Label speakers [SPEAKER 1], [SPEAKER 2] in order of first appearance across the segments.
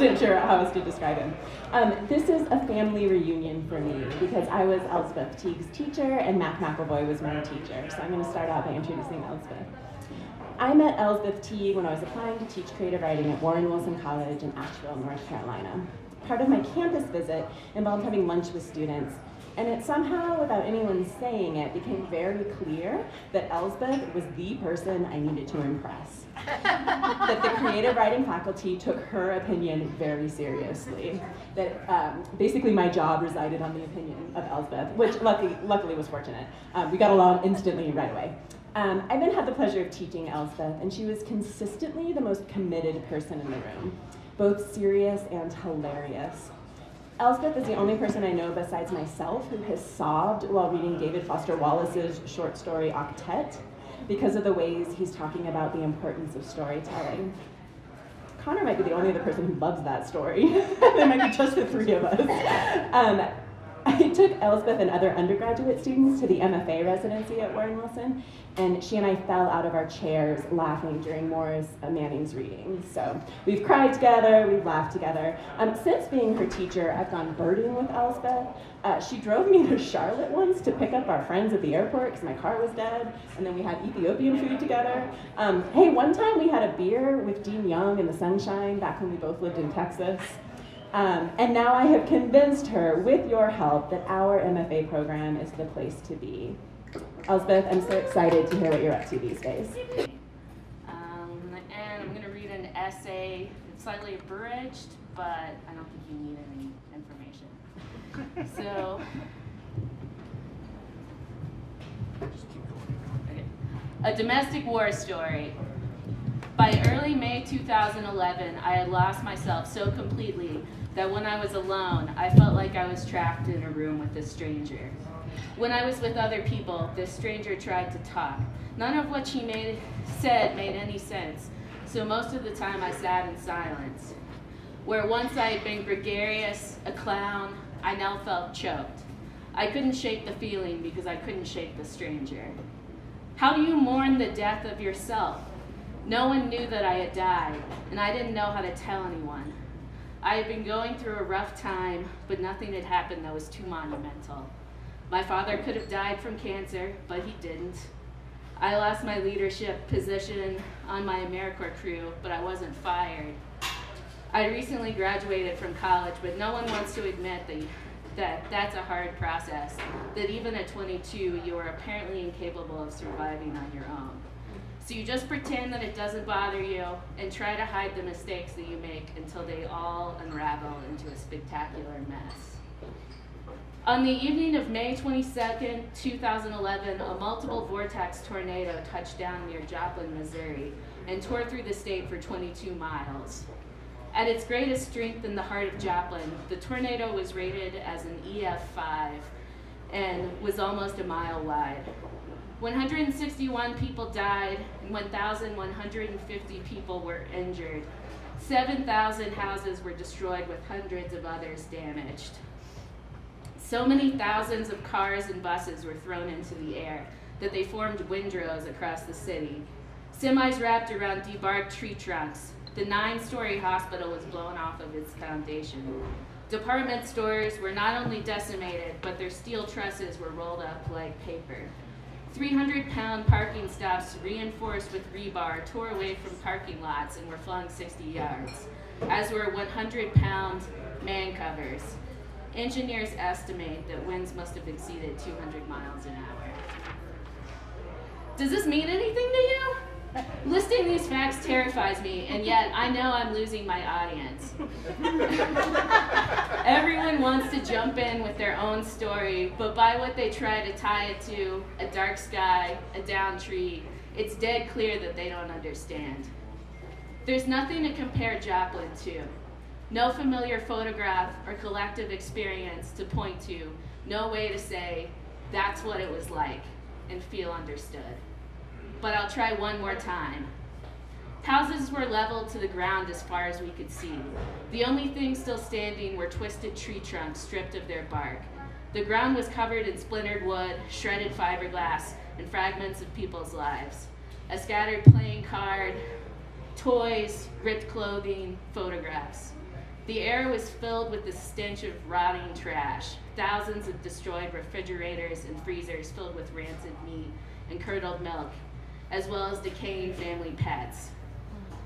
[SPEAKER 1] wasn't sure how else to describe him. This is a family reunion for me because I was Elspeth Teague's teacher and Mac McElvoy was my teacher. So I'm going to start out by introducing Elspeth. I met Elspeth Teague when I was applying to teach creative writing at Warren Wilson College in Asheville, North Carolina. Part of my campus visit involved having lunch with students, and it somehow, without anyone saying it, became very clear that Elspeth was the person I needed to impress. That the creative writing faculty took her opinion very seriously. That basically my job resided on the opinion of Elspeth, which luckily was fortunate. We got along instantly right away. I then had the pleasure of teaching Elspeth, and she was consistently the most committed person in the room, both serious and hilarious. Elspeth is the only person I know besides myself who has sobbed while reading David Foster Wallace's short story Octet because of the ways he's talking about the importance of storytelling. Connor might be the only other person who loves that story. There might be just the three of us. I took Elspeth and other undergraduate students to the MFA residency at Warren Wilson, and she and I fell out of our chairs laughing during Morris Manning's reading. So we've cried together, we've laughed together. Since being her teacher, I've gone birding with Elspeth. She drove me to Charlotte once to pick up our friends at the airport because my car was dead, and then we had Ethiopian food together. Hey, one time we had a beer with Dean Young in the sunshine back when we both lived in Texas. And now I have convinced her, with your help, that our MFA program is the place to be. Elspeth, I'm so excited to hear what you're up to these days.
[SPEAKER 2] And I'm going to read an essay. It's slightly abridged, but I don't think you need any information. So, okay. A domestic war story. By early May 2011, I had lost myself so completely that when I was alone, I felt like I was trapped in a room with a stranger. When I was with other people, this stranger tried to talk. None of what she said made any sense, so most of the time I sat in silence. Where once I had been gregarious, a clown, I now felt choked. I couldn't shake the feeling because I couldn't shake the stranger. How do you mourn the death of yourself? No one knew that I had died, and I didn't know how to tell anyone. I had been going through a rough time, but nothing had happened that was too monumental. My father could have died from cancer, but he didn't. I lost my leadership position on my AmeriCorps crew, but I wasn't fired. I recently graduated from college, but no one wants to admit that that's a hard process, that even at 22, you are apparently incapable of surviving on your own. So you just pretend that it doesn't bother you and try to hide the mistakes that you make until they all unravel into a spectacular mess. On the evening of May 22nd, 2011, a multiple vortex tornado touched down near Joplin, Missouri, and tore through the state for 22 miles. At its greatest strength in the heart of Joplin, the tornado was rated as an EF5 and was almost a mile wide. 161 people died and 1,150 people were injured. 7,000 houses were destroyed with hundreds of others damaged. So many thousands of cars and buses were thrown into the air that they formed windrows across the city. Semis wrapped around debarked tree trunks. The 9-story hospital was blown off of its foundation. Department stores were not only decimated, but their steel trusses were rolled up like paper. 300-pound parking stops reinforced with rebar tore away from parking lots and were flung 60 yards, as were 100-pound man covers. Engineers estimate that winds must have exceeded 200 miles an hour. Does this mean anything to you? Listing these facts terrifies me, and yet I know I'm losing my audience. Everyone wants to jump in with their own story, but by what they try to tie it to, a dark sky, a downed tree, it's dead clear that they don't understand. There's nothing to compare Joplin to. No familiar photograph or collective experience to point to. No way to say, that's what it was like, and feel understood. But I'll try one more time. Houses were leveled to the ground as far as we could see. The only things still standing were twisted tree trunks stripped of their bark. The ground was covered in splintered wood, shredded fiberglass, and fragments of people's lives. A scattered playing card, toys, ripped clothing, photographs. The air was filled with the stench of rotting trash, thousands of destroyed refrigerators and freezers filled with rancid meat and curdled milk, as well as decaying family pets.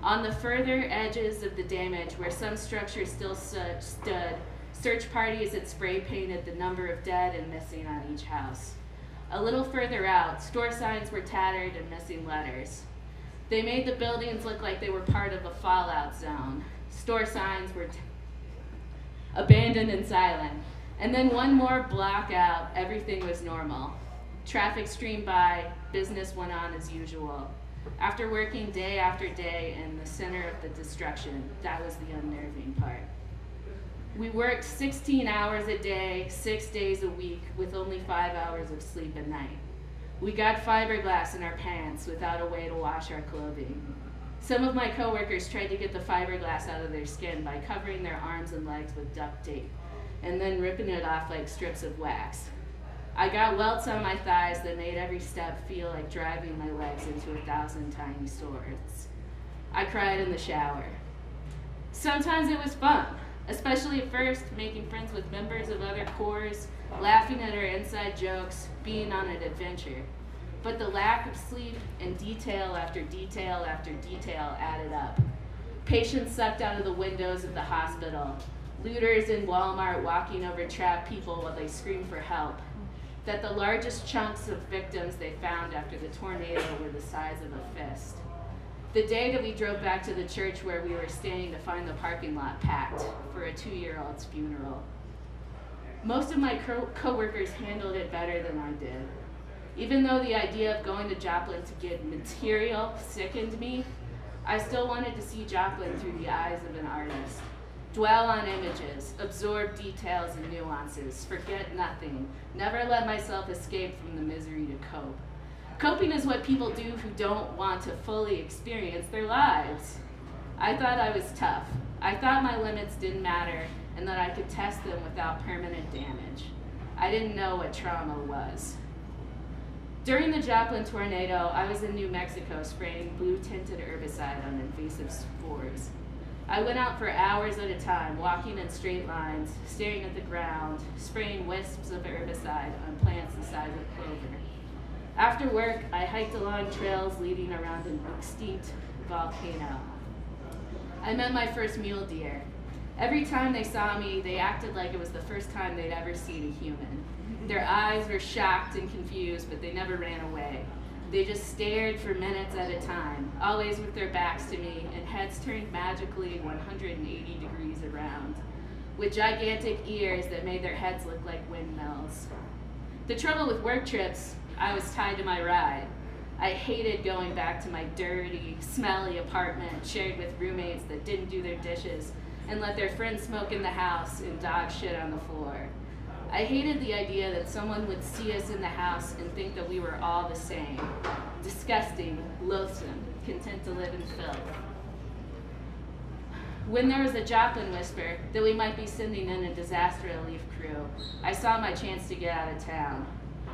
[SPEAKER 2] On the further edges of the damage, where some structures still stood, search parties had spray painted the number of dead and missing on each house. A little further out, store signs were tattered and missing letters. They made the buildings look like they were part of a fallout zone. Store signs were abandoned and silent. And then one more block out, everything was normal. Traffic streamed by, business went on as usual. After working day after day in the center of the destruction, that was the unnerving part. We worked 16 hours a day, 6 days a week, with only 5 hours of sleep at night. We got fiberglass in our pants without a way to wash our clothing. Some of my coworkers tried to get the fiberglass out of their skin by covering their arms and legs with duct tape, and then ripping it off like strips of wax. I got welts on my thighs that made every step feel like driving my legs into 1,000 tiny swords. I cried in the shower. Sometimes it was fun, especially at first, making friends with members of other corps, laughing at our inside jokes, being on an adventure. But the lack of sleep and detail after detail after detail added up. Patients sucked out of the windows of the hospital, looters in Walmart walking over trapped people while they screamed for help, that the largest chunks of victims they found after the tornado were the size of a fist. The day that we drove back to the church where we were staying to find the parking lot packed for a 2-year-old's funeral. Most of my co-workers handled it better than I did. Even though the idea of going to Joplin to get material sickened me, I still wanted to see Joplin through the eyes of an artist. Dwell on images, absorb details and nuances, forget nothing, never let myself escape from the misery to cope. Coping is what people do who don't want to fully experience their lives. I thought I was tough. I thought my limits didn't matter and that I could test them without permanent damage. I didn't know what trauma was. During the Joplin tornado, I was in New Mexico spraying blue-tinted herbicide on invasive spores. I went out for hours at a time, walking in straight lines, staring at the ground, spraying wisps of herbicide on plants the size of clover. After work, I hiked along trails leading around an extinct volcano. I met my first mule deer. Every time they saw me, they acted like it was the first time they'd ever seen a human. Their eyes were shocked and confused, but they never ran away. They just stared for minutes at a time, always with their backs to me and heads turned magically 180 degrees around, with gigantic ears that made their heads look like windmills. The trouble with work trips, I was tied to my ride. I hated going back to my dirty, smelly apartment shared with roommates that didn't do their dishes and let their friends smoke in the house and dog shit on the floor. I hated the idea that someone would see us in the house and think that we were all the same. Disgusting, loathsome, content to live in filth. When there was a Joplin whisper that we might be sending in a disaster relief crew, I saw my chance to get out of town.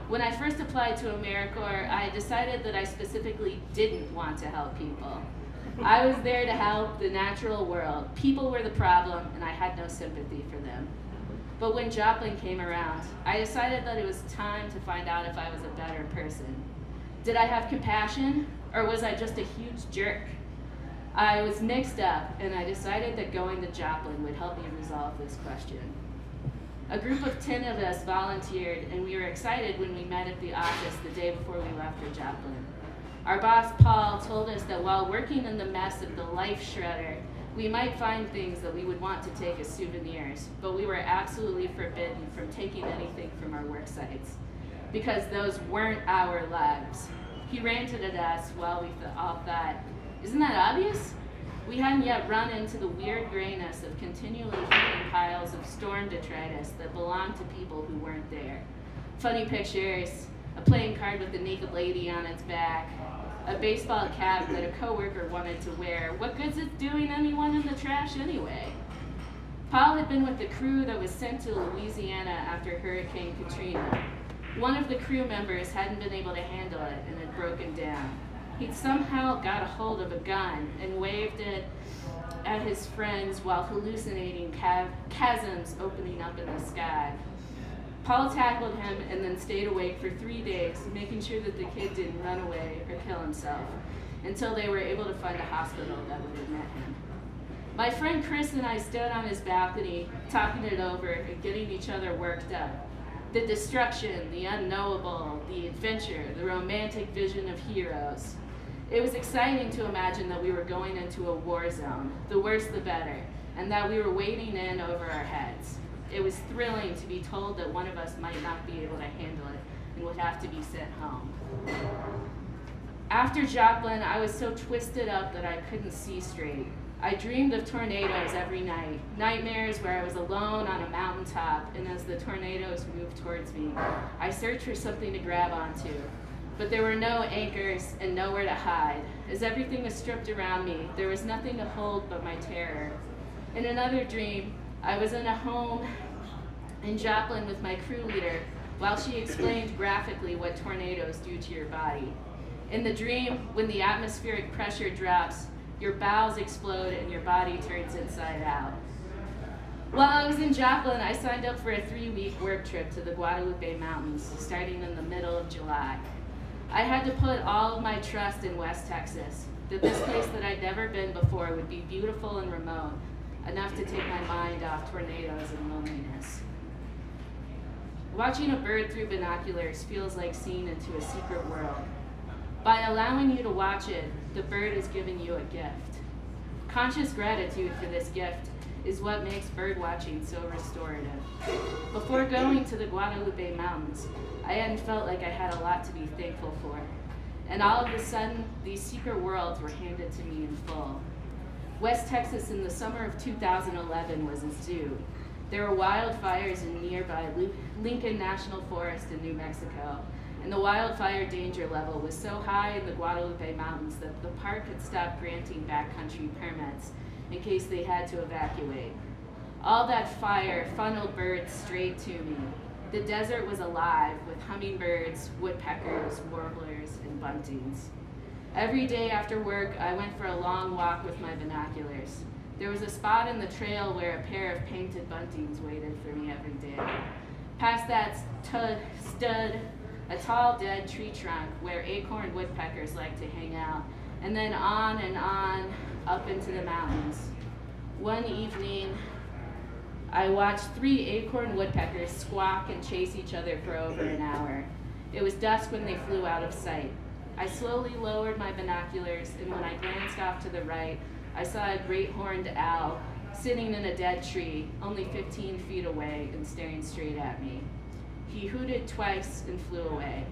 [SPEAKER 2] When I first applied to AmeriCorps, I decided that I specifically didn't want to help people. I was there to help the natural world. People were the problem, and I had no sympathy for them. But when Joplin came around, I decided that it was time to find out if I was a better person. Did I have compassion, or was I just a huge jerk? I was mixed up, and I decided that going to Joplin would help me resolve this question. A group of 10 of us volunteered, and we were excited when we met at the office the day before we left for Joplin. Our boss, Paul, told us that while working in the mess of the life shredder, we might find things that we would want to take as souvenirs, but we were absolutely forbidden from taking anything from our work sites, because those weren't our lives. He ranted at us while we all thought, isn't that obvious? We hadn't yet run into the weird grayness of continually heaping piles of storm detritus that belonged to people who weren't there. Funny pictures, a playing card with a naked lady on its back, a baseball cap that a coworker wanted to wear. What good's it doing anyone in the trash anyway? Paul had been with the crew that was sent to Louisiana after Hurricane Katrina. One of the crew members hadn't been able to handle it and had broken down. He'd somehow got a hold of a gun and waved it at his friends while hallucinating chasms opening up in the sky. Paul tackled him and then stayed awake for 3 days, making sure that the kid didn't run away or kill himself, until they were able to find a hospital that would admit him. My friend Chris and I stood on his balcony, talking it over and getting each other worked up. The destruction, the unknowable, the adventure, the romantic vision of heroes. It was exciting to imagine that we were going into a war zone, the worse the better, and that we were wading in over our heads. It was thrilling to be told that one of us might not be able to handle it and would have to be sent home. After Joplin, I was so twisted up that I couldn't see straight. I dreamed of tornadoes every night, nightmares where I was alone on a mountaintop, and as the tornadoes moved towards me, I searched for something to grab onto. But there were no anchors and nowhere to hide. As everything was stripped around me, there was nothing to hold but my terror. In another dream, I was in a home in Joplin with my crew leader while she explained graphically what tornadoes do to your body. In the dream, when the atmospheric pressure drops, your bowels explode and your body turns inside out. While I was in Joplin, I signed up for a 3-week work trip to the Guadalupe Mountains, starting in the middle of July. I had to put all of my trust in West Texas, that this place that I'd never been before would be beautiful and remote, enough to take my mind off tornadoes and loneliness. Watching a bird through binoculars feels like seeing into a secret world. By allowing you to watch it, the bird is giving you a gift. Conscious gratitude for this gift is what makes bird watching so restorative. Before going to the Guadalupe Mountains, I hadn't felt like I had a lot to be thankful for. And all of a sudden, these secret worlds were handed to me in full. West Texas in the summer of 2011 was a zoo. There were wildfires in nearby Lincoln National Forest in New Mexico, and the wildfire danger level was so high in the Guadalupe Mountains that the park had stopped granting backcountry permits in case they had to evacuate. All that fire funneled birds straight to me. The desert was alive with hummingbirds, woodpeckers, warblers, and buntings. Every day after work, I went for a long walk with my binoculars. There was a spot in the trail where a pair of painted buntings waited for me every day. Past that stood a tall dead tree trunk where acorn woodpeckers like to hang out, and then on up into the mountains. One evening, I watched 3 acorn woodpeckers squawk and chase each other for over an hour. It was dusk when they flew out of sight. I slowly lowered my binoculars, and when I glanced off to the right, I saw a great horned owl sitting in a dead tree, only 15 feet away and staring straight at me. He hooted twice and flew away.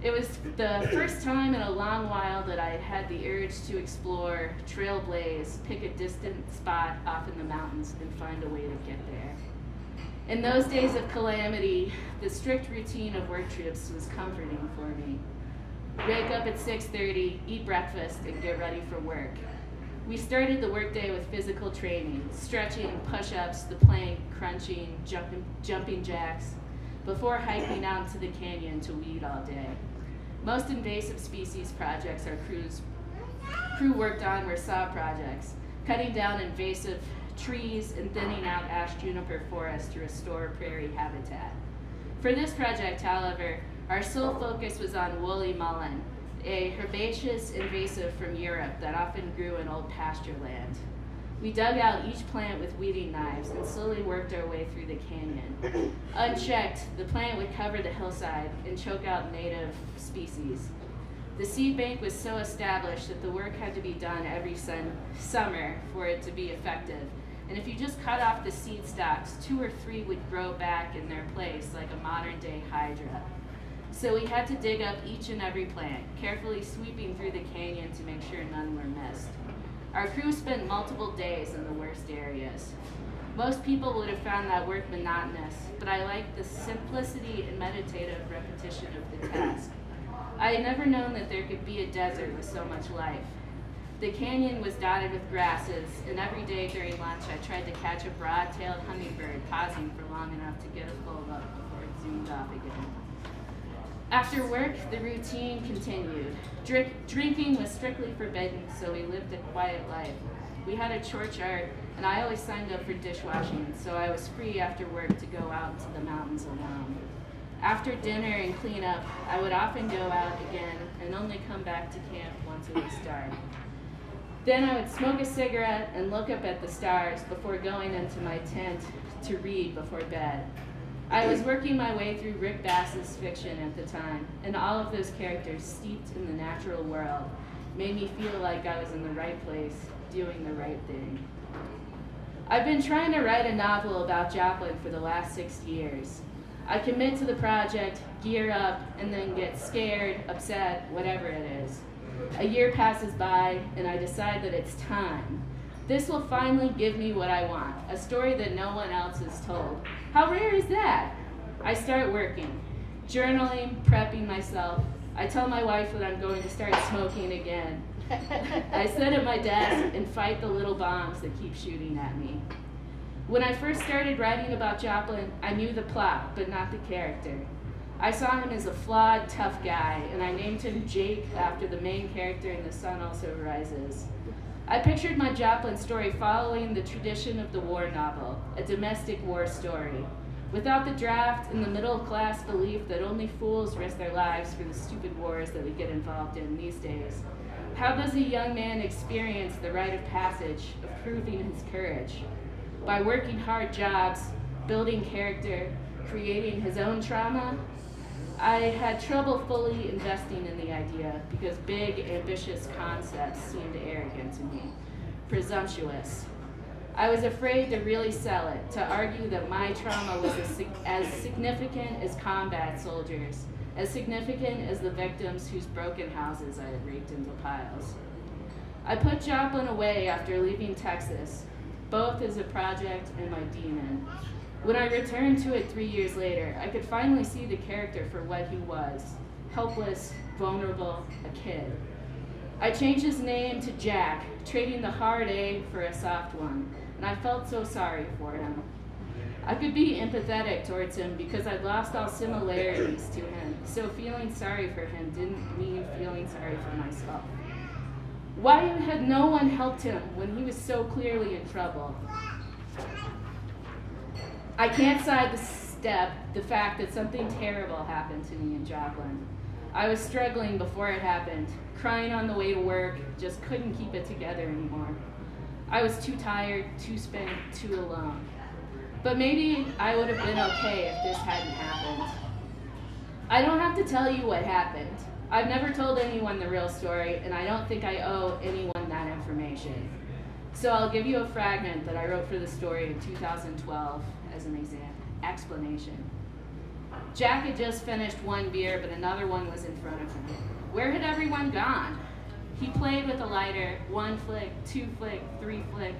[SPEAKER 2] It was the first time in a long while that I had had the urge to explore, trailblaze, pick a distant spot off in the mountains, and find a way to get there. In those days of calamity, the strict routine of work trips was comforting for me. Wake up at 6:30, eat breakfast, and get ready for work. We started the workday with physical training, stretching, push-ups, the plank, crunching, jumping jacks, before hiking out into the canyon to weed all day. Most invasive species projects our crew worked on were saw projects, cutting down invasive trees and thinning out ash juniper forests to restore prairie habitat. For this project, however, our sole focus was on woolly mullein, a herbaceous invasive from Europe that often grew in old pasture land. We dug out each plant with weeding knives and slowly worked our way through the canyon. Unchecked, the plant would cover the hillside and choke out native species. The seed bank was so established that the work had to be done every summer for it to be effective. And if you just cut off the seed stalks, 2 or 3 would grow back in their place like a modern-day hydra. So we had to dig up each and every plant, carefully sweeping through the canyon to make sure none were missed. Our crew spent multiple days in the worst areas. Most people would have found that work monotonous, but I liked the simplicity and meditative repetition of the task. I had never known that there could be a desert with so much life. The canyon was dotted with grasses, and every day during lunch I tried to catch a broad-tailed hummingbird, pausing for long enough to get a full look before it zoomed off again. After work, the routine continued. Drinking was strictly forbidden, so we lived a quiet life. We had a church art, and I always signed up for dishwashing, so I was free after work to go out into the mountains alone. After dinner and cleanup, I would often go out again and only come back to camp once it was dark. Then I would smoke a cigarette and look up at the stars before going into my tent to read before bed. I was working my way through Rick Bass's fiction at the time, and all of those characters steeped in the natural world made me feel like I was in the right place, doing the right thing. I've been trying to write a novel about Joplin for the last 6 years. I commit to the project, gear up, and then get scared, upset, whatever it is. A year passes by, and I decide that it's time. This will finally give me what I want, a story that no one else has told. How rare is that? I start working, journaling, prepping myself. I tell my wife that I'm going to start smoking again. I sit at my desk and fight the little bombs that keep shooting at me. When I first started writing about Joplin, I knew the plot, but not the character. I saw him as a flawed, tough guy, and I named him Jake after the main character in The Sun Also Rises. I pictured my Joplin story following the tradition of the war novel, a domestic war story, without the draft and the middle-class belief that only fools risk their lives for the stupid wars that we get involved in these days. How does a young man experience the rite of passage of proving his courage? By working hard jobs, building character, creating his own trauma? I had trouble fully investing in the idea because big, ambitious concepts seemed arrogant to me, presumptuous. I was afraid to really sell it, to argue that my trauma was as significant as combat soldiers, as significant as the victims whose broken houses I had raked into piles. I put Joplin away after leaving Texas, both as a project and my demon. When I returned to it 3 years later, I could finally see the character for what he was, helpless, vulnerable, a kid. I changed his name to Jack, trading the hard A for a soft one, and I felt so sorry for him. I could be empathetic towards him because I'd lost all similarities to him, so feeling sorry for him didn't mean feeling sorry for myself. Why had no one helped him when he was so clearly in trouble? I can't sidestep the fact that something terrible happened to me in Joplin. I was struggling before it happened, crying on the way to work, just couldn't keep it together anymore. I was too tired, too spent, too alone. But maybe I would have been okay if this hadn't happened. I don't have to tell you what happened. I've never told anyone the real story, and I don't think I owe anyone that information. So I'll give you a fragment that I wrote for the story in 2012 as an explanation. Jack had just finished one beer, but another one was in front of him. Where had everyone gone? He played with a lighter, 1 flick, 2 flick, 3 flick.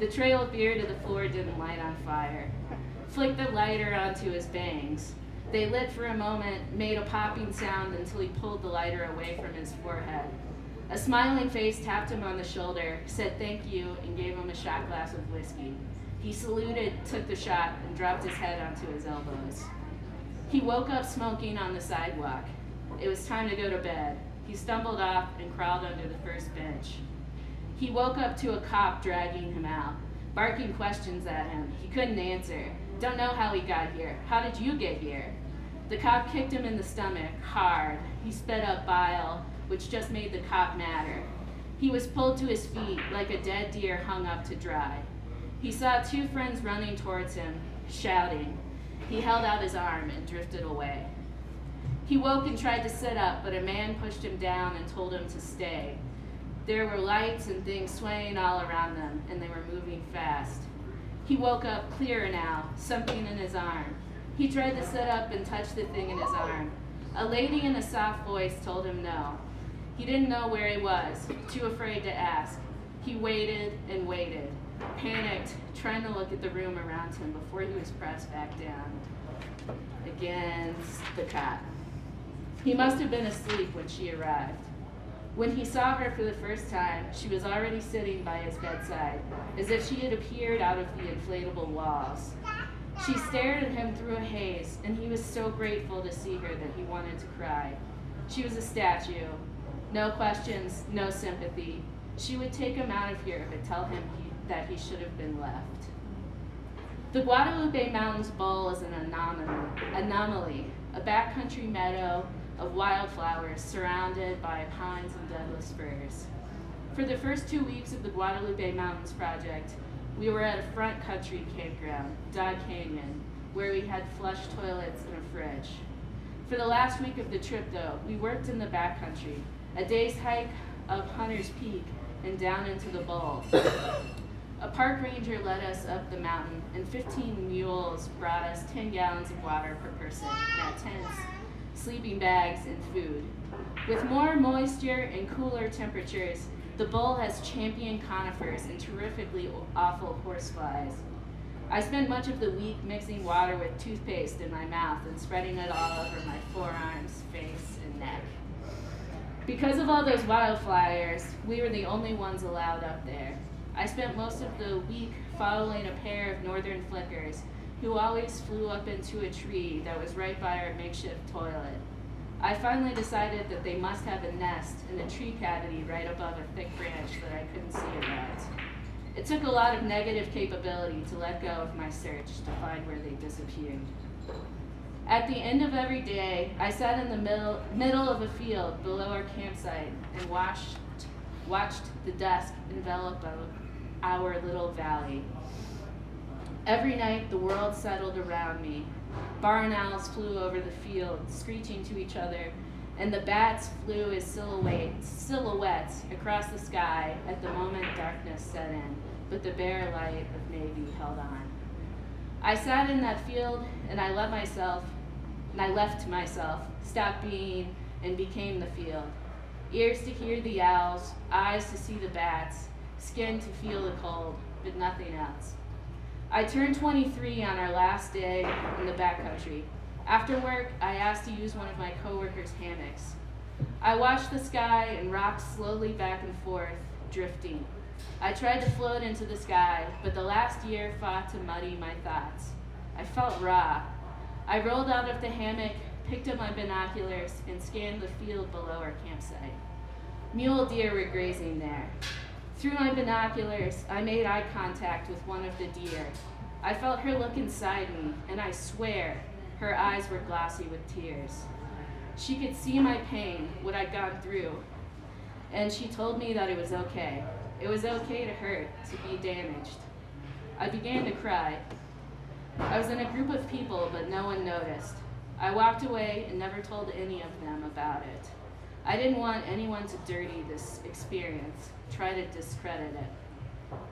[SPEAKER 2] The trail of beer to the floor didn't light on fire. Flicked the lighter onto his bangs. They lit for a moment, made a popping sound until he pulled the lighter away from his forehead. A smiling face tapped him on the shoulder, said thank you, and gave him a shot glass of whiskey. He saluted, took the shot, and dropped his head onto his elbows. He woke up smoking on the sidewalk. It was time to go to bed. He stumbled off and crawled under the first bench. He woke up to a cop dragging him out, barking questions at him. He couldn't answer. Don't know how he got here. How did you get here? The cop kicked him in the stomach, hard. He spit up bile, which just made the cop madder. He was pulled to his feet like a dead deer hung up to dry. He saw 2 friends running towards him, shouting. He held out his arm and drifted away. He woke and tried to sit up, but a man pushed him down and told him to stay. There were lights and things swaying all around them, and they were moving fast. He woke up clearer now, something in his arm. He tried to sit up and touch the thing in his arm. A lady in a soft voice told him no. He didn't know where he was, too afraid to ask. He waited and waited, panicked, trying to look at the room around him before he was pressed back down against the cot. He must have been asleep when she arrived. When he saw her for the first time, she was already sitting by his bedside, as if she had appeared out of the inflatable walls. She stared at him through a haze, and he was so grateful to see her that he wanted to cry. She was a statue. No questions, no sympathy. She would take him out of here, but tell him that he should have been left. The Guadalupe Mountains Bowl is an anomaly, a backcountry meadow of wildflowers surrounded by pines and Douglas firs. For the first 2 weeks of the Guadalupe Mountains project, we were at a front country campground, Dog Canyon, where we had flush toilets and a fridge. For the last week of the trip, though, we worked in the backcountry, a day's hike up Hunter's Peak and down into the bowl. A park ranger led us up the mountain, and 15 mules brought us 10 gallons of water per person, in our tents, sleeping bags, and food. With more moisture and cooler temperatures, the bowl has champion conifers and terrifically awful horseflies. I spent much of the week mixing water with toothpaste in my mouth and spreading it all over my forearms, face, and neck. Because of all those wildflowers, we were the only ones allowed up there. I spent most of the week following a pair of northern flickers who always flew up into a tree that was right by our makeshift toilet. I finally decided that they must have a nest in a tree cavity right above a thick branch that I couldn't see around. It took a lot of negative capability to let go of my search to find where they disappeared. At the end of every day, I sat in the middle of a field below our campsite and watched the dusk envelop our little valley. Every night, the world settled around me. Barn owls flew over the field, screeching to each other, and the bats flew as silhouettes across the sky at the moment darkness set in, but the bare light of navy held on. I sat in that field, and I left myself, stopped being, and became the field. Ears to hear the owls, eyes to see the bats, skin to feel the cold, but nothing else. I turned 23 on our last day in the backcountry. After work, I asked to use one of my coworkers' hammocks. I watched the sky and rocked slowly back and forth, drifting. I tried to float into the sky, but the last year fought to muddy my thoughts. I felt raw. I rolled out of the hammock, picked up my binoculars, and scanned the field below our campsite. Mule deer were grazing there. Through my binoculars, I made eye contact with one of the deer. I felt her look inside me, and I swear, her eyes were glossy with tears. She could see my pain, what I'd gone through, and she told me that it was okay. It was okay to hurt, to be damaged. I began to cry. I was in a group of people, but no one noticed. I walked away and never told any of them about it. I didn't want anyone to dirty this experience, try to discredit it.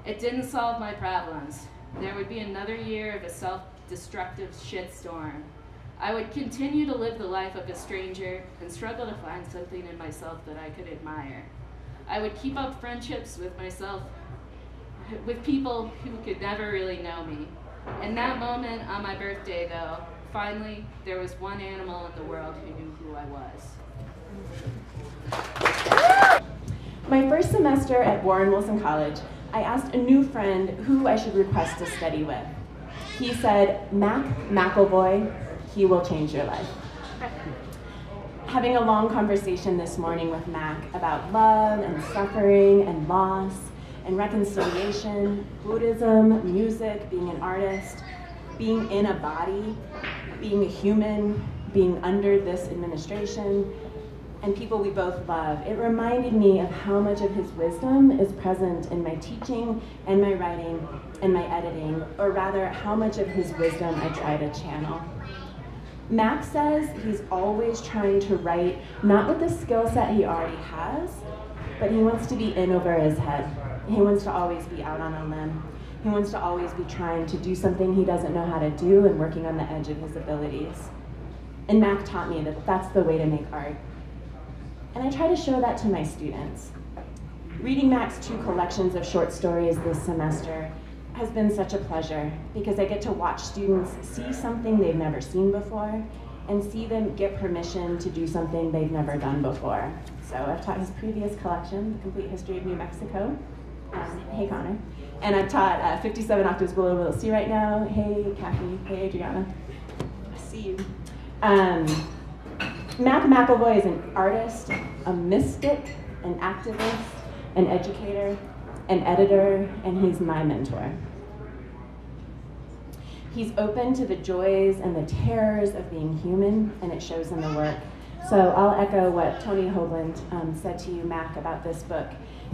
[SPEAKER 2] It didn't solve my problems. There would be another year of a self-destructive shitstorm. I would continue to live the life of a stranger and struggle to find something in myself that I could admire. I would keep up friendships with people who could never really know me. In that moment on my birthday, though, finally, there was one animal in the world who knew who I was.
[SPEAKER 1] My first semester at Warren Wilson College, I asked a new friend who I should request to study with. He said, Mac McElvoy, he will change your life. Having a long conversation this morning with Mac about love and suffering and loss and reconciliation, Buddhism, music, being an artist, being in a body, being a human, being under this administration, and people we both love, it reminded me of how much of his wisdom is present in my teaching and my writing and my editing, or rather, how much of his wisdom I try to channel. Mac says he's always trying to write, not with the skill set he already has, but he wants to be in over his head. He wants to always be out on a limb. He wants to always be trying to do something he doesn't know how to do and working on the edge of his abilities. And Mac taught me that that's the way to make art. And I try to show that to my students. Reading Mac's 2 collections of short stories this semester has been such a pleasure because I get to watch students see something they've never seen before and see them get permission to do something they've never done before. So I've taught his previous collection, The Complete History of New Mexico. Hey, Connor. And I've taught 57 Octaves Below the Sea right now. Hey, Kathy. Hey, Adriana. I see you. Mac McElvoy is an artist, a mystic, an activist, an educator, an editor, and he's my mentor. He's open to the joys and the terrors of being human, and it shows in the work. So I'll echo what Tony Hoagland said to you, Mac, about this book.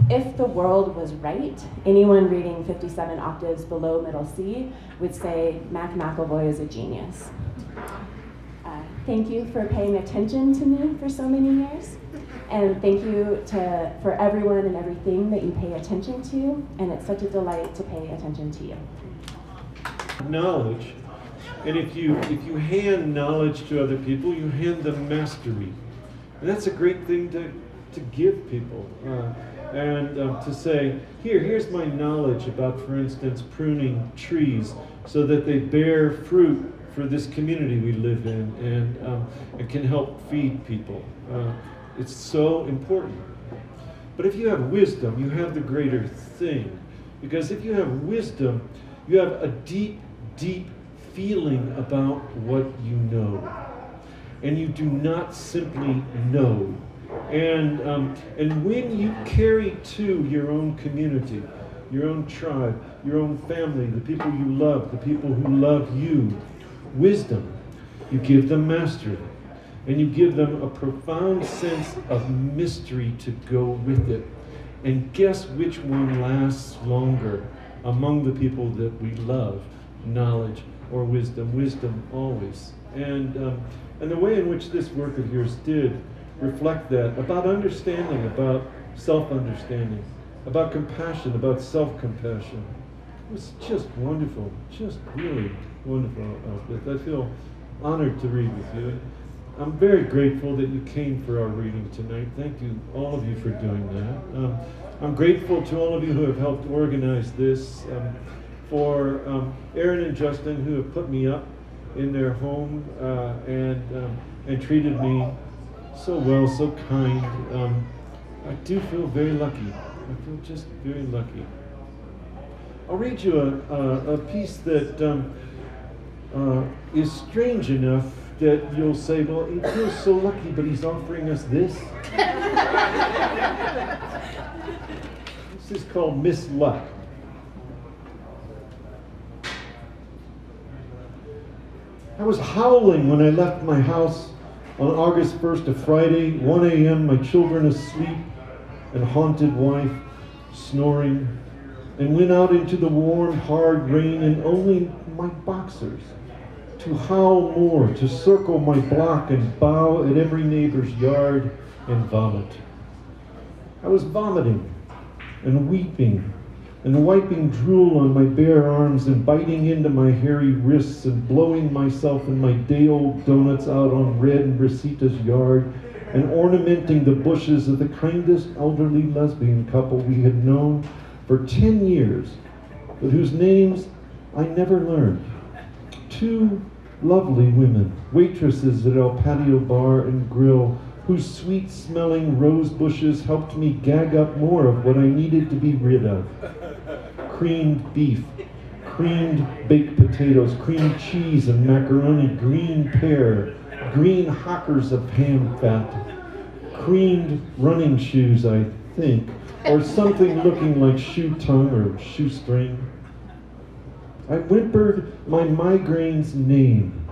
[SPEAKER 1] If the world was right, anyone reading 57 octaves below middle C would say Mac McElvoy is a genius. Thank you for paying attention to me for so many years. And thank you for everyone and everything that you pay attention to. And it's such a delight to pay attention to you.
[SPEAKER 3] Knowledge. And if you hand knowledge to other people, you hand them mastery. And that's a great thing to give people. And to say, here's my knowledge about, for instance, pruning trees so that they bear fruit for this community we live in, and it can help feed people. It's so important. But if you have wisdom, you have the greater thing. Because if you have wisdom, you have a deep, deep feeling about what you know. And you do not simply know. And when you carry to your own community, your own tribe, your own family, the people you love, the people who love you, wisdom, you give them mastery, and you give them a profound sense of mystery to go with it. And guess which one lasts longer among the people that we love? Knowledge or wisdom? Wisdom always. And the way in which this work of yours did reflect that, about understanding, about self-understanding, about compassion, about self-compassion. It was just wonderful, just really wonderful, Elspeth. I feel honored to read with you. I'm very grateful that you came for our reading tonight. Thank you, all of you, for doing that. I'm grateful to all of you who have helped organize this, for Aaron and Justin, who have put me up in their home and treated me so well, so kind. I do feel very lucky. I feel just very lucky. I'll read you a piece that is strange enough that you'll say, well, he feels so lucky, but he's offering us this. This is called Miss Luck. I was howling when I left my house on August 1st, a Friday, 1 a.m., my children asleep, and haunted wife snoring, and went out into the warm, hard rain in only my boxers, to howl more, to circle my block and bow at every neighbor's yard and vomit. I was vomiting and weeping and wiping drool on my bare arms and biting into my hairy wrists and blowing myself and my day-old donuts out on Red and Rosita's yard and ornamenting the bushes of the kindest elderly lesbian couple we had known for 10 years, but whose names I never learned. Two lovely women, waitresses at El Patio Bar and Grill, whose sweet-smelling rose bushes helped me gag up more of what I needed to be rid of. Creamed beef, creamed baked potatoes, creamed cheese and macaroni, green pear, green hockers of ham fat, creamed running shoes, I think, or something looking like shoe tongue or shoestring. I whimpered my migraine's name,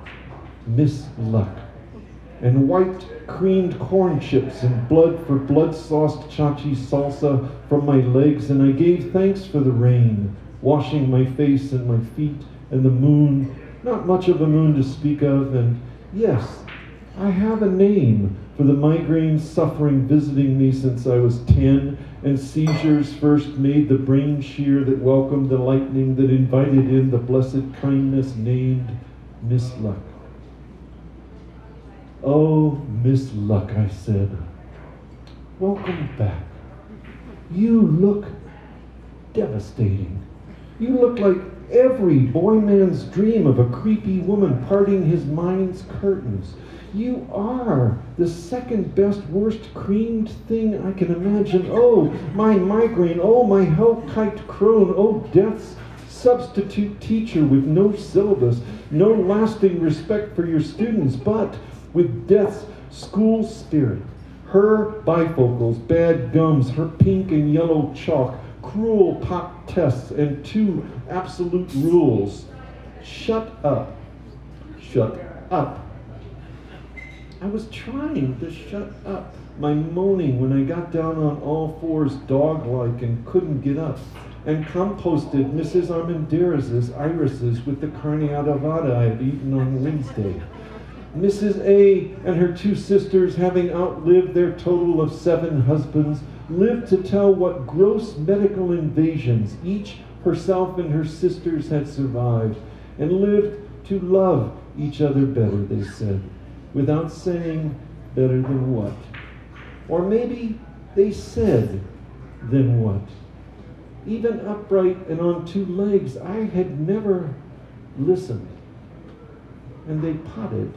[SPEAKER 3] Miss Luck, and wiped creamed corn chips and blood for blood-sauced chachi salsa from my legs, and I gave thanks for the rain, washing my face and my feet, and the moon, not much of a moon to speak of, and yes, I have a name for the migraine suffering visiting me since I was 10, and seizures first made the brain shear that welcomed the lightning that invited in the blessed kindness named Miss Luck. Oh, Miss Luck, I said, welcome back. You look devastating. You look like every boy man's dream of a creepy woman parting his mind's curtains. You are the second best, worst creamed thing I can imagine. Oh, my migraine. Oh, my hell-kite crone. Oh, death's substitute teacher with no syllabus, no lasting respect for your students, but with death's school spirit, Her bifocals, bad gums, her pink and yellow chalk, cruel pop tests, and 2 absolute rules. Shut up. Shut up. I was trying to shut up my moaning when I got down on all fours dog-like and couldn't get up, and composted Mrs. Armendariz' irises with the carne adobada I had eaten on Wednesday. Mrs. A and her 2 sisters, having outlived their total of 7 husbands, lived to tell what gross medical invasions each herself and her sisters had survived, and lived to love each other better, they said, without saying better than what. Or maybe they said, then what? Even upright and on 2 legs, I had never listened. And they potted.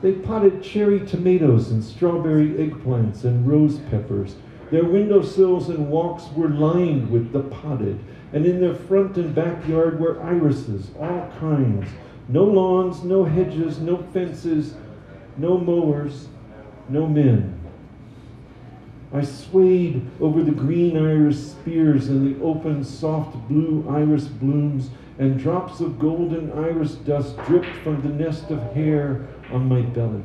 [SPEAKER 3] They potted cherry tomatoes and strawberry eggplants and rose peppers. Their windowsills and walks were lined with the potted, and in their front and backyard were irises, all kinds. No lawns, no hedges, no fences, no mowers, no men. I swayed over the green iris spears and the open, soft blue iris blooms, and drops of golden iris dust dripped from the nest of hair on my belly.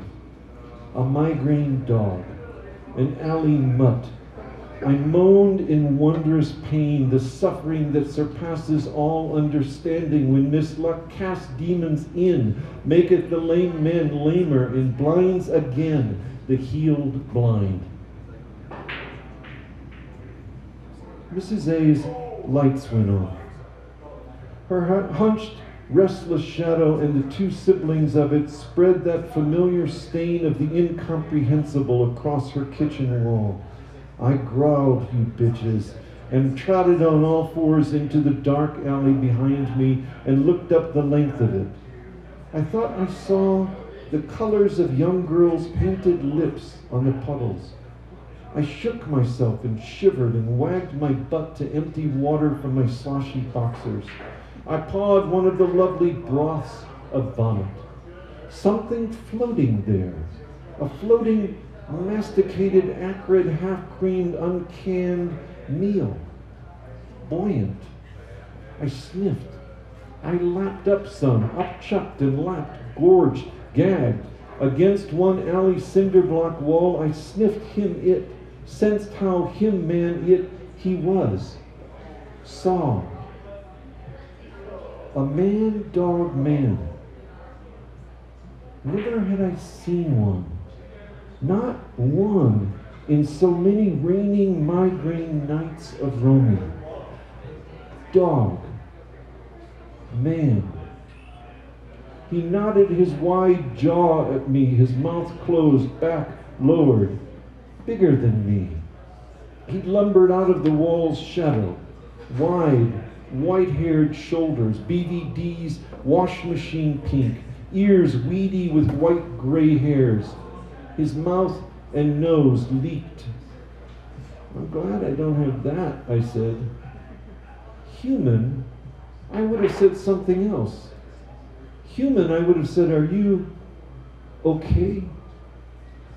[SPEAKER 3] A migraine dog, an alley mutt. I moaned in wondrous pain, the suffering that surpasses all understanding, when misluck casts demons in, maketh the lame men lamer, and blinds again the healed blind. Mrs. A's lights went on. Her hunched, restless shadow and the 2 siblings of it spread that familiar stain of the incomprehensible across her kitchen wall. I growled, you bitches, and trotted on all fours into the dark alley behind me and looked up the length of it. I thought I saw the colors of young girls' painted lips on the puddles. I shook myself and shivered and wagged my butt to empty water from my sloshy boxers. I pawed one of the lovely broths of vomit. Something floating there, a floating, masticated, acrid, half-creamed, uncanned meal. Buoyant. I sniffed. I lapped up some, upchucked and lapped, gorged, gagged. Against one alley cinder block wall, I sniffed him, it, sensed how him, man, it, he was. Saw. A man, dog, man. Never had I seen one. Not one in so many raining migraine nights of roaming. Dog. Man. He nodded his wide jaw at me, his mouth closed, back lowered. Bigger than me. He lumbered out of the wall's shadow. Wide, white-haired shoulders, BVDs, wash machine pink, ears weedy with white gray hairs. His mouth and nose leaked. I'm glad I don't have that, I said. Human, I would have said something else. Human, I would have said, are you okay?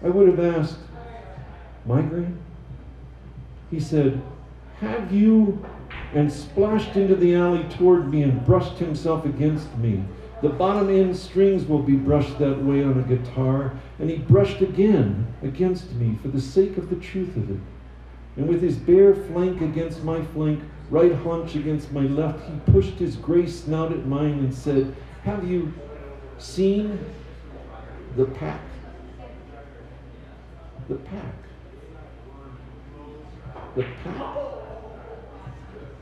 [SPEAKER 3] I would have asked, migraine? He said, have you? And splashed into the alley toward me and brushed himself against me. The bottom end strings will be brushed that way on a guitar. And he brushed again against me for the sake of the truth of it. And with his bare flank against my flank, right haunch against my left, he pushed his gray snout at mine and said, have you seen the pack? The pack. The pack.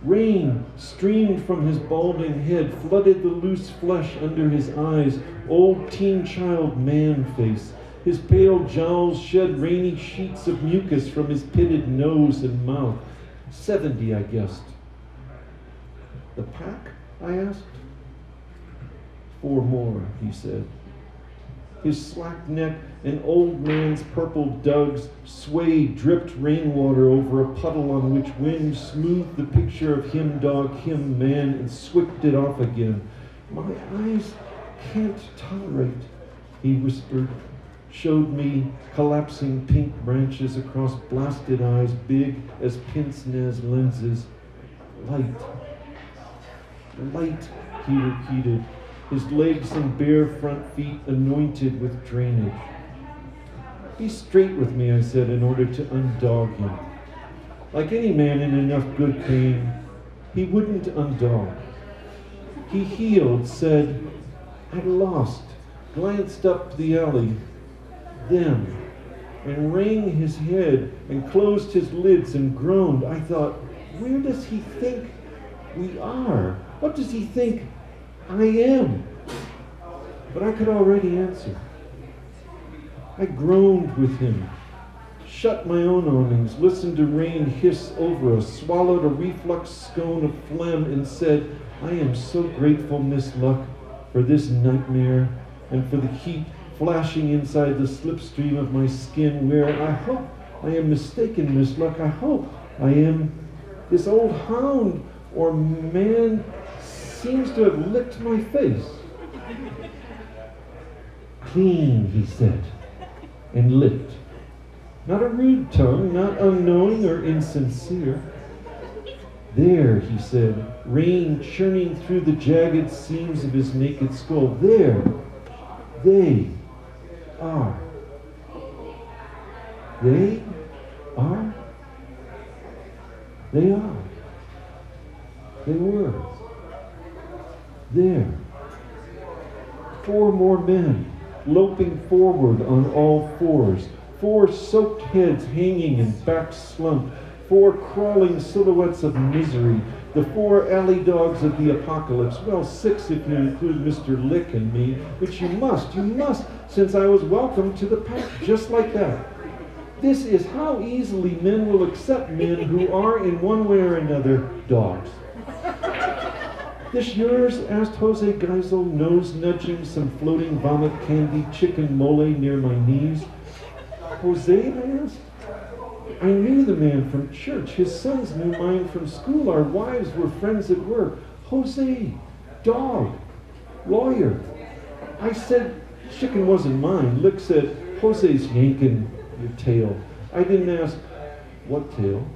[SPEAKER 3] Rain streamed from his balding head, flooded the loose flesh under his eyes, old teen child man face. His pale jowls shed rainy sheets of mucus from his pitted nose and mouth. 70, I guessed. The pack? I asked. 4 more, he said. His slack neck and old man's purple dugs swayed, dripped rainwater over a puddle on which wind smoothed the picture of him dog, him man, and swicked it off again. My eyes can't tolerate, he whispered. showed me collapsing pink branches across blasted eyes big as pince-nez lenses. Light. Light, he repeated, his legs and bare front feet anointed with drainage. Be straight with me, I said, in order to undog him. Like any man in enough good pain, he wouldn't undog. He healed, said, I'd lost, glanced up the alley, them, and rang his head and closed his lids and groaned. I thought, where does he think we are? What does he think I am? But I could already answer. I groaned with him, shut my own awnings, listened to rain hiss over us, swallowed a reflux scone of phlegm, and said, I am so grateful, Miss Luck, for this nightmare and for the heat flashing inside the slipstream of my skin, where I hope I am mistaken, Miss Luck. I hope I am. This old hound or man seems to have licked my face. Clean, he said, and licked. Not a rude tongue, not unknowing or insincere. There, he said, rain churning through the jagged seams of his naked skull. There, they are. They are? They are. They were. There. 4 more men, loping forward on all fours. 4 soaked heads hanging and backs slumped. 4 crawling silhouettes of misery. The 4 alley dogs of the apocalypse. Well, 6 if you include Mr. Lick and me, which you must, since I was welcomed to the pack just like that. This is how easily men will accept men who are, in one way or another, dogs. This yours? Asked Jose Geisel, nose nudging some floating vomit candy chicken mole near my knees. Jose, I asked. I knew the man from church. His sons knew mine from school. Our wives were friends at work. Jose, dog, lawyer. I said, chicken wasn't mine. Lick said, Jose's yanking your tail. I didn't ask, what tail?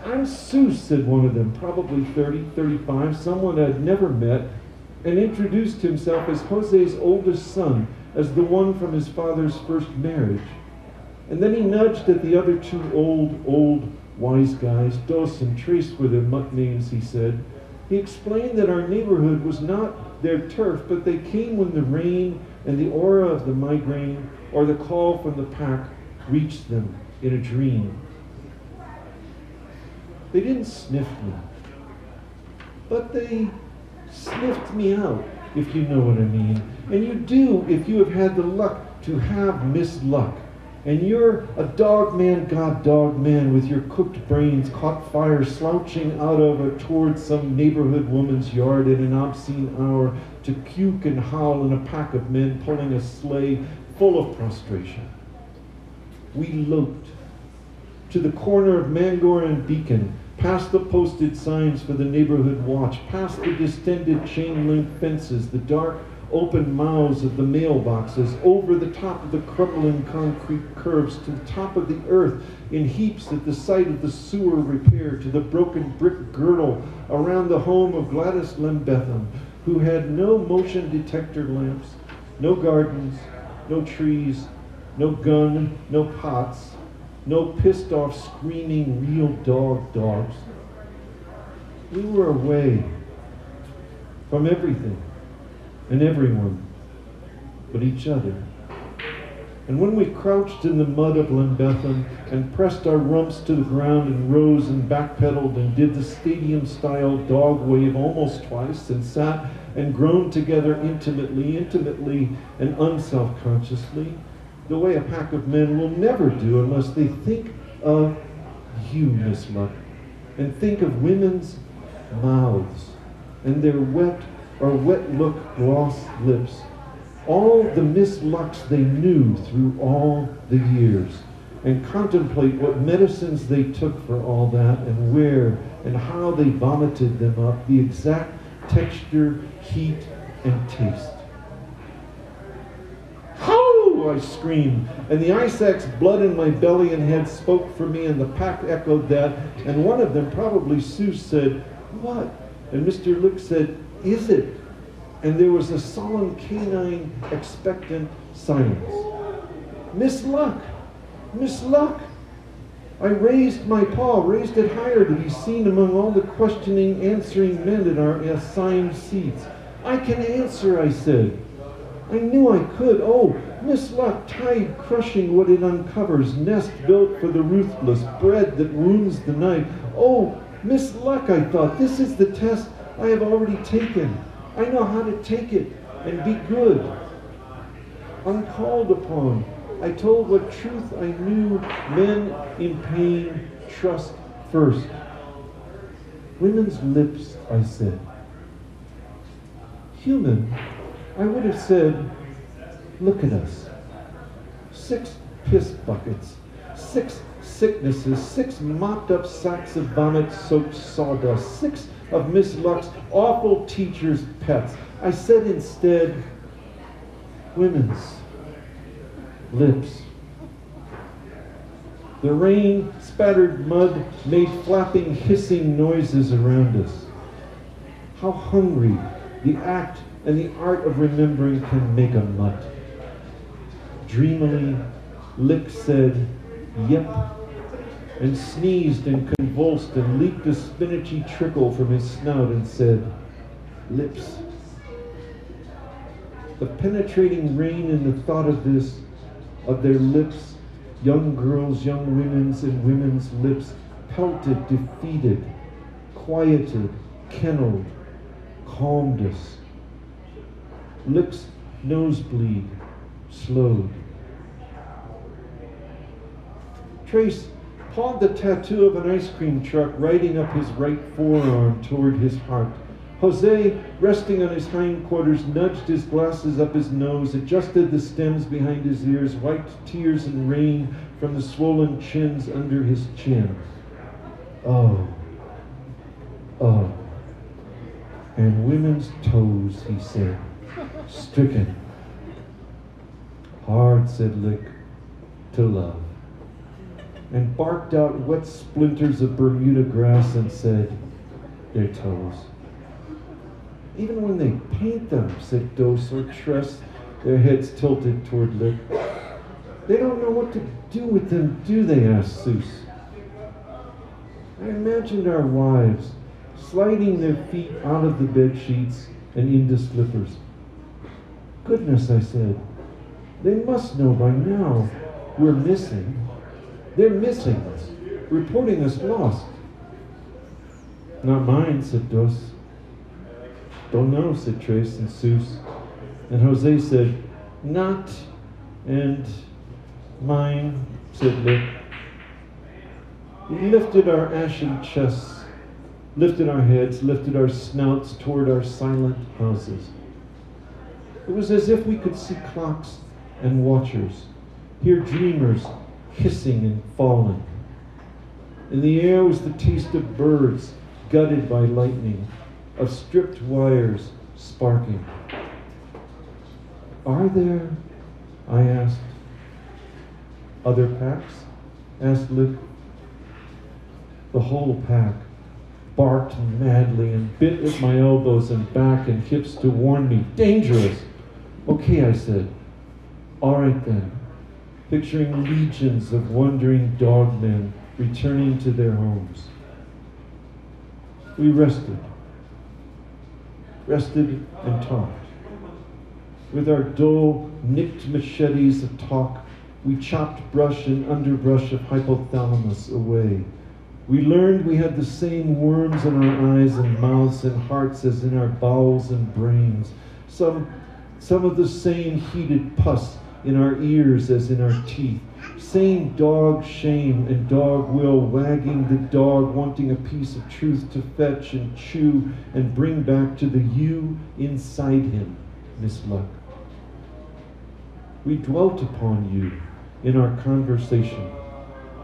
[SPEAKER 3] I'm Seuss, said one of them, probably 30, 35, someone I'd never met, and introduced himself as Jose's oldest son, as the one from his father's first marriage. And then he nudged at the other 2 old wise guys. Dos and Trace were their mutt names, he said. He explained that our neighborhood was not their turf, but they came when the rain and the aura of the migraine or the call from the pack reached them in a dream. They didn't sniff me, but they sniffed me out, if you know what I mean. And you do if you have had the luck to have Miss Luck. And you're a dog man, god dog man, with your cooked brains caught fire slouching out of or towards some neighborhood woman's yard at an obscene hour to puke and howl in a pack of men pulling a sleigh full of prostration. We loped to the corner of Mangor and Beacon, past the posted signs for the neighborhood watch, past the distended chain-link fences, the dark open mouths of the mailboxes, over the top of the crumbling concrete curbs, to the top of the earth in heaps at the site of the sewer repair, to the broken brick girdle around the home of Gladys Lembetham, who had no motion detector lamps, no gardens, no trees, no gun, no pots, no pissed off screaming real dogs. We were away from everything and everyone but each other. And when we crouched in the mud of Lambetham and pressed our rumps to the ground and rose and backpedaled and did the stadium-style dog wave almost twice and sat and groaned together intimately and unself-consciously, the way a pack of men will never do unless they think of you, Miss Luck, and think of women's mouths and their wet look gloss lips, all the Miss Lucks they knew through all the years, and contemplate what medicines they took for all that and where and how they vomited them up, the exact texture, heat, and taste. How! Woo! I screamed. And the ice axe blood in my belly and head spoke for me, and the pack echoed that. And one of them, probably Seuss, said, "What?" And Mr. Lick said, "Is it?" And there was a solemn canine, expectant silence. "Miss Luck! Miss Luck!" I raised my paw, raised it higher to be seen among all the questioning, answering men in our assigned seats. "I can answer," I said. I knew I could. Oh, Miss Luck, tide crushing what it uncovers, nest built for the ruthless, bread that wounds the night. Oh, Miss Luck, I thought, this is the test I have already taken. I know how to take it and be good. Uncalled upon, I told what truth I knew men in pain trust first. Women's lips, I said. Human, I would have said, look at us. 6 piss buckets, 6 sicknesses, 6 mopped up sacks of vomit-soaked sawdust, 6 of Miss Luck's awful teacher's pets. I said instead, women's lips. The rain spattered mud made flapping, hissing noises around us. How hungry the act and the art of remembering can make a mutt. Dreamily, Lick said, yep, and sneezed and convulsed and leaked a spinachy trickle from his snout and said, lips. The penetrating rain in the thought of this, of their lips, young girls, young women's and women's lips, pelted, defeated, quieted, kenneled, calmed us. Lips nosebleed, slowed. Trace pawed the tattoo of an ice cream truck riding up his right forearm toward his heart. Jose, resting on his hindquarters, nudged his glasses up his nose, adjusted the stems behind his ears, wiped tears and rain from the swollen chins under his chin. Oh, oh. And women's toes, he said, stricken. Hard, said Lick, to love. And barked out wet splinters of Bermuda grass and said, their toes. Even when they paint them, said Dos or Tress, their heads tilted toward Lick. They don't know what to do with them, do they? Asked Seuss. I imagined our wives sliding their feet out of the bed sheets and into slippers. Goodness, I said, they must know by now we're missing. They're missing us, reporting us lost. Not mine, said Dos. Don't know, said Trace and Seuss. And Jose said, not, and mine, said Lick. We lifted our ashen chests, lifted our heads, lifted our snouts toward our silent houses. It was as if we could see clocks and watchers, hear dreamers hissing and falling. In the air was the taste of birds gutted by lightning, of stripped wires sparking. Are there, I asked, other packs? Asked Lick. The whole pack barked madly and bit at my elbows and back and hips to warn me, dangerous. Okay, I said. All right then. Picturing legions of wandering dog men returning to their homes. We rested and talked. With our dull, nicked machetes of talk, we chopped brush and underbrush of hypothalamus away. We learned we had the same worms in our eyes and mouths and hearts as in our bowels and brains. Some of the same heated pus in our ears as in our teeth. Same dog shame and dog will wagging the dog, wanting a piece of truth to fetch and chew and bring back to the you inside him, Miss Luck. We dwelt upon you in our conversation.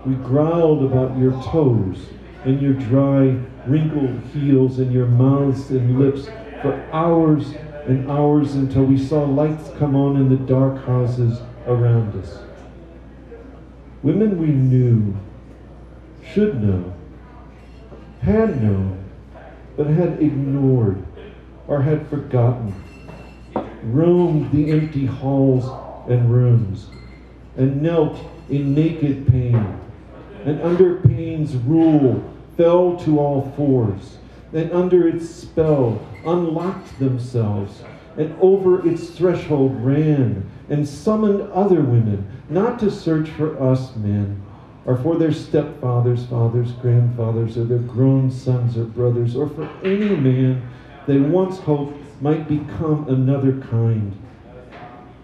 [SPEAKER 3] We growled about your toes and your dry, wrinkled heels and your mouths and lips for hours and hours until we saw lights come on in the dark houses around us. Women we knew, should know, had known, but had ignored or had forgotten, roamed the empty halls and rooms, and knelt in naked pain, and under pain's rule fell to all fours, and under its spell unlocked themselves, and over its threshold ran, and summoned other women, not to search for us men, or for their stepfathers, fathers, grandfathers, or their grown sons or brothers, or for any man they once hoped might become another kind,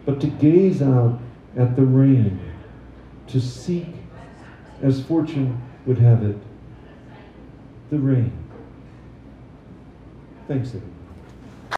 [SPEAKER 3] but to gaze out at the rain, to seek, as fortune would have it, the rain. Thanks, everyone.